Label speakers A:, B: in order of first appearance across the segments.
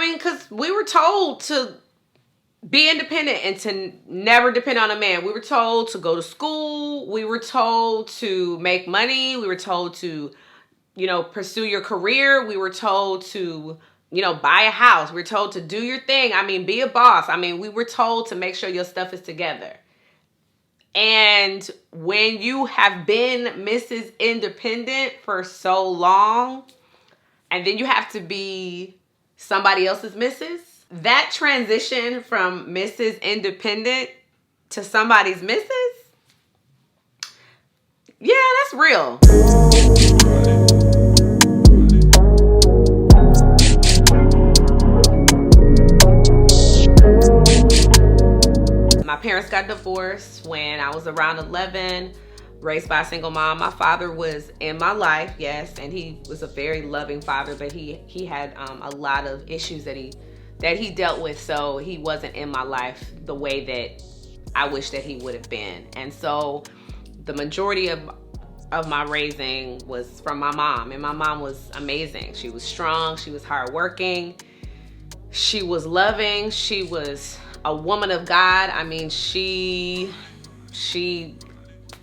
A: mean, because we were told to be independent and to never depend on a man. We were told to go to school. We were told to make money. We were told to, pursue your career. We were told to, buy a house. We were told to do your thing. I mean, be a boss. I mean, we were told to make sure your stuff is together. And when you have been Mrs. Independent for so long, and then you have to be somebody else's Mrs., that transition from Mrs. Independent to somebody's Mrs., yeah, that's real. My parents got divorced when I was around 11, raised by a single mom. My father was in my life, yes, and he was a very loving father, but he had a lot of issues that he dealt with, so he wasn't in my life the way that I wish that he would have been. And so the majority of my raising was from my mom, and my mom was amazing. She was strong, she was hardworking, she was loving, she was a woman of God. I mean, she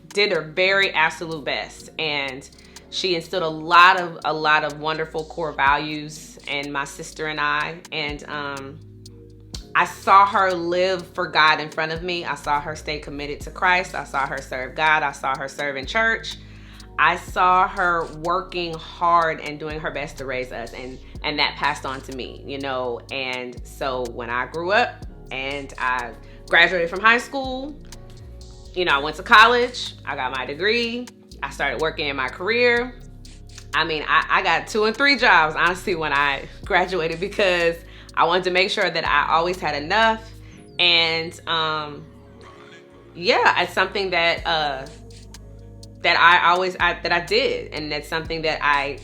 A: did her very absolute best, and she instilled a lot of wonderful core values in my sister and I. And I saw her live for God in front of me. I saw her stay committed to Christ. I saw her serve God. I saw her serve in church. I saw her working hard and doing her best to raise us, and that passed on to me, And so when I grew up and I graduated from high school, I went to college, I got my degree, I started working in my career. I mean, I got 2 and 3 jobs, honestly, when I graduated, because I wanted to make sure that I always had enough. And it's something that I did, and that's something that I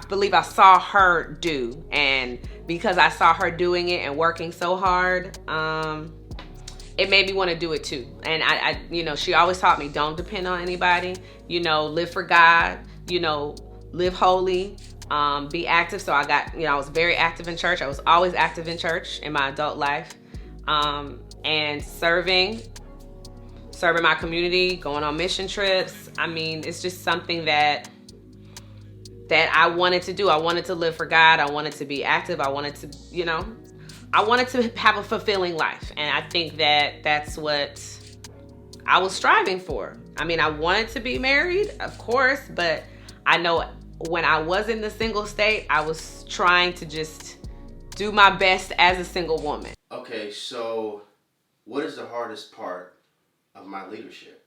A: believe I saw her do. And because I saw her doing it and working so hard, it made me want to do it too. And I she always taught me, don't depend on anybody, live for God, live holy, be active. So I was very active in church. I was always active in church in my adult life, and serving my community, going on mission trips. I mean, it's just something that I wanted to do. I wanted to live for God. I wanted to be active. I wanted to, I wanted to have a fulfilling life. And I think that that's what I was striving for. I mean, I wanted to be married, of course, but I know when I was in the single state, I was trying to just do my best as a single woman.
B: Okay, so what is the hardest part of my leadership?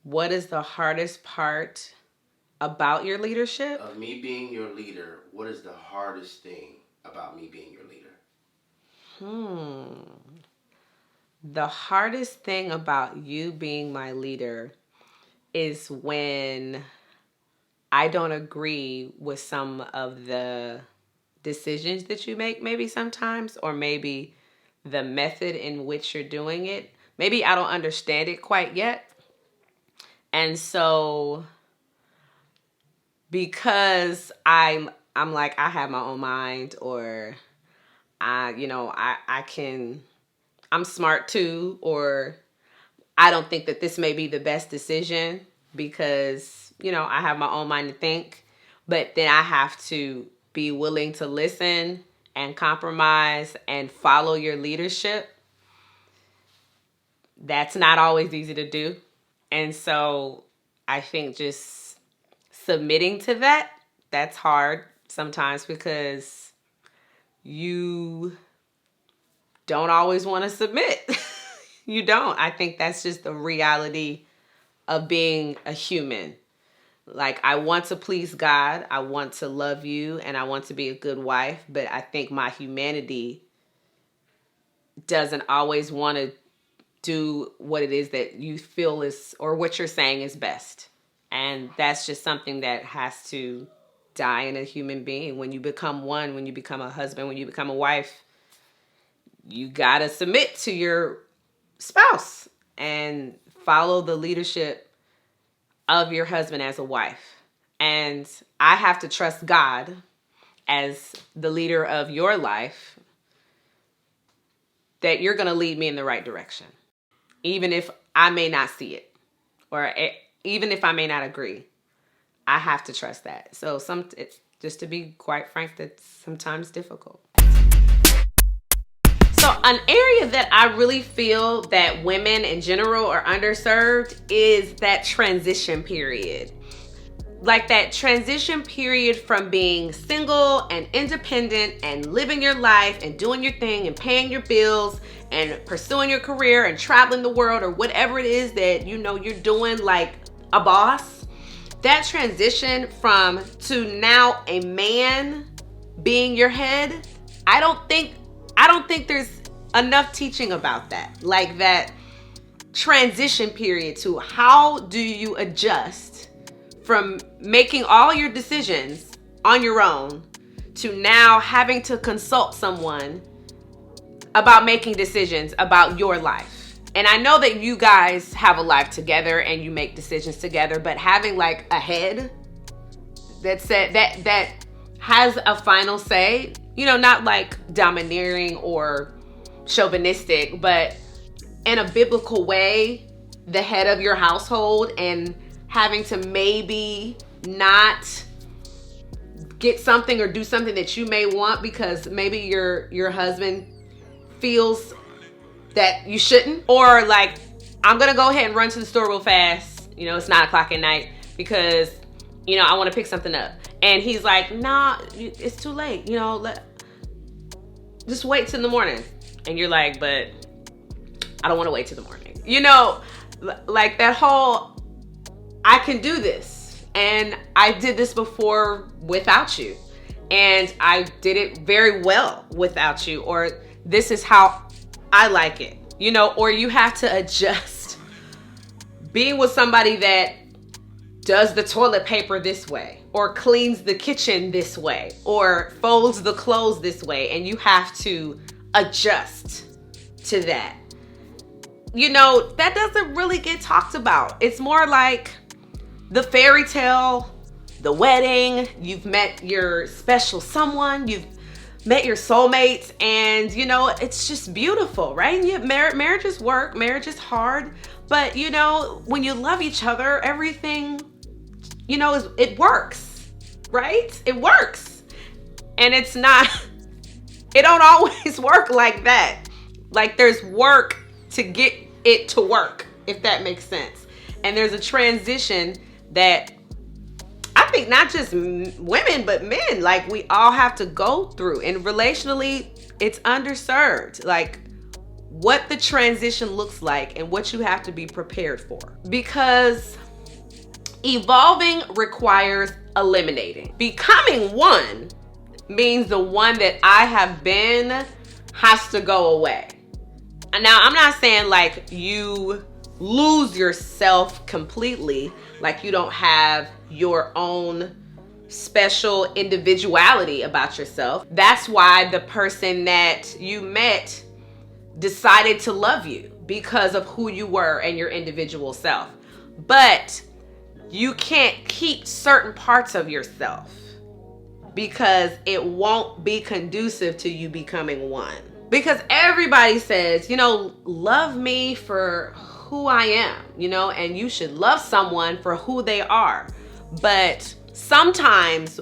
A: What is the hardest part about your leadership?
B: Of me being your leader, what is the hardest thing about me being your leader?
A: The hardest thing about you being my leader is when I don't agree with some of the decisions that you make, maybe sometimes, or maybe the method in which you're doing it. Maybe I don't understand it quite yet. And so because I'm like, I have my own mind, or I'm smart too, or I don't think that this may be the best decision because, I have my own mind to think, but then I have to be willing to listen and compromise and follow your leadership. That's not always easy to do. And so I think just submitting to that's hard sometimes, because you don't always want to submit. You don't. I think that's just the reality of being a human. Like, I want to please God, I want to love you, and I want to be a good wife, but I think my humanity doesn't always want to do what it is that you feel is, or what you're saying is best. And that's just something that has to die in a human being. When you become one, when you become a husband, when you become a wife, you gotta submit to your spouse and follow the leadership of your husband as a wife. And I have to trust God as the leader of your life, that you're going to lead me in the right direction. Even if I may not see it, or even if I may not agree, I have to trust that. So it's just to be quite frank, that's sometimes difficult. So an area that I really feel that women in general are underserved is that transition period. Like that transition period from being single and independent and living your life and doing your thing and paying your bills and pursuing your career and traveling the world or whatever it is that you know you're doing like a boss. That transition to now a man being your head, I don't think there's enough teaching about that. Like that transition period to how do you adjust from making all your decisions on your own to now having to consult someone about making decisions about your life. And I know that you guys have a life together and you make decisions together, but having like a head that has a final say, you know, not like domineering or chauvinistic, but in a biblical way, the head of your household, and having to maybe not get something or do something that you may want because maybe your husband feels that you shouldn't, or like, I'm gonna go ahead and run to the store real fast, you know, it's 9:00 at night because, you know, I want to pick something up, and he's like, nah, it's too late, you know, just wait till the morning. And you're like, but I don't want to wait till the morning, you know, like that whole, I can do this, and I did this before without you, and I did it very well without you, or this is how I like it, you know, or you have to adjust being with somebody that does the toilet paper this way, or cleans the kitchen this way, or folds the clothes this way, and you have to adjust to that. You know, that doesn't really get talked about. It's more like the fairy tale, the wedding, you've met your special someone, you've met your soulmates, and you know, it's just beautiful, right? And marriage is work, marriage is hard, but you know, when you love each other, everything, you know, it works, right? It works. And it don't always work like that. Like there's work to get it to work, if that makes sense. And there's a transition that I think not just women, but men, like we all have to go through. And relationally, it's underserved. Like what the transition looks like and what you have to be prepared for. Because evolving requires eliminating. Becoming one means the one that I have been has to go away. And now I'm not saying like you lose yourself completely, like you don't have your own special individuality about yourself. That's why the person that you met decided to love you, because of who you were and your individual self. But you can't keep certain parts of yourself because it won't be conducive to you becoming one. Because everybody says, you know, love me for who I am, you know, and you should love someone for who they are. But sometimes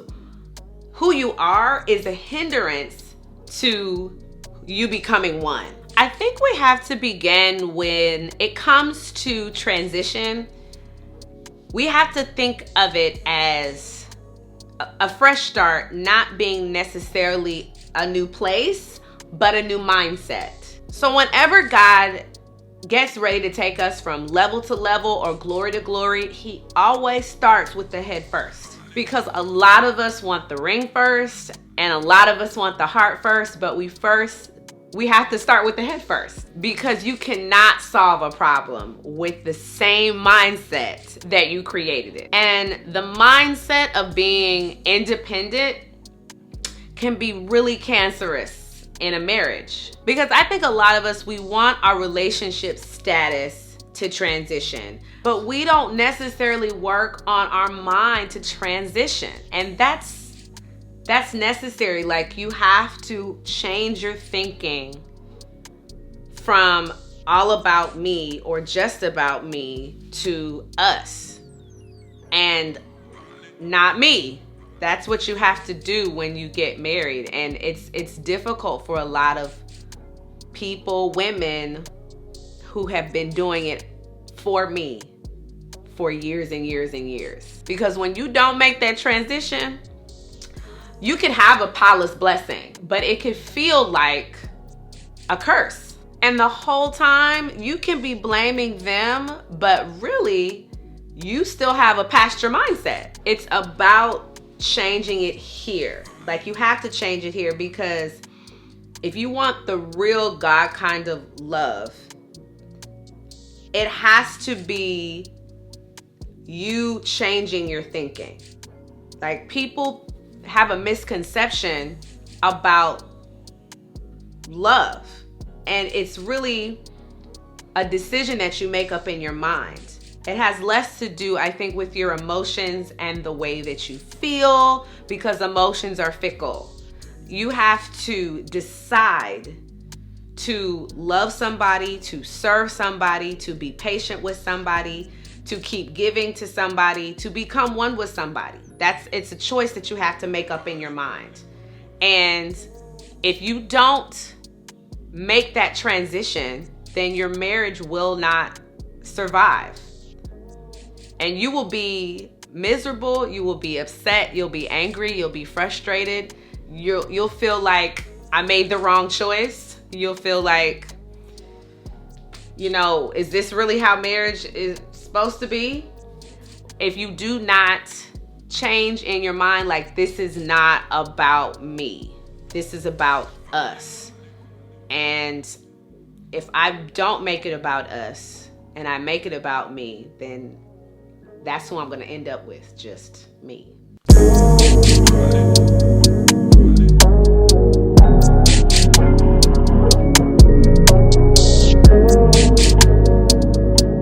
A: who you are is a hindrance to you becoming one. I think we have to begin when it comes to transition. We have to think of it as a fresh start, not being necessarily a new place, but a new mindset. So whenever God gets ready to take us from level to level or glory to glory, he always starts with the head first. Because a lot of us want the ring first, and a lot of us want the heart first, but we have to start with the head first. Because you cannot solve a problem with the same mindset that you created it. And the mindset of being independent can be really cancerous in a marriage. Because I think a lot of us, we want our relationship status to transition, but we don't necessarily work on our mind to transition. And that's That's necessary. Like, you have to change your thinking from all about me or just about me to us and not me. That's what you have to do when you get married. And it's difficult for a lot of people, women, who have been doing it for me for years and years and years. Because when you don't make that transition, you can have a Paula's blessing, but it can feel like a curse. And the whole time you can be blaming them, but really you still have a pasture mindset. It's about changing it here. Like, you have to change it here, because if you want the real God kind of love, it has to be you changing your thinking. Like, people have a misconception about love, and it's really a decision that you make up in your mind. It has less to do, I think, with your emotions and the way that you feel, because emotions are fickle. You have to decide to love somebody, to serve somebody, to be patient with somebody, to keep giving to somebody, to become one with somebody. It's a choice that you have to make up in your mind. And if you don't make that transition, then your marriage will not survive. And you will be miserable, you will be upset, you'll be angry, you'll be frustrated. You'll feel like I made the wrong choice. You'll feel like, is this really how marriage is supposed to be? If you do not change in your mind, like, this is not about me, this is about us. And if I don't make it about us and I make it about me, then that's who I'm going to end up with, just me.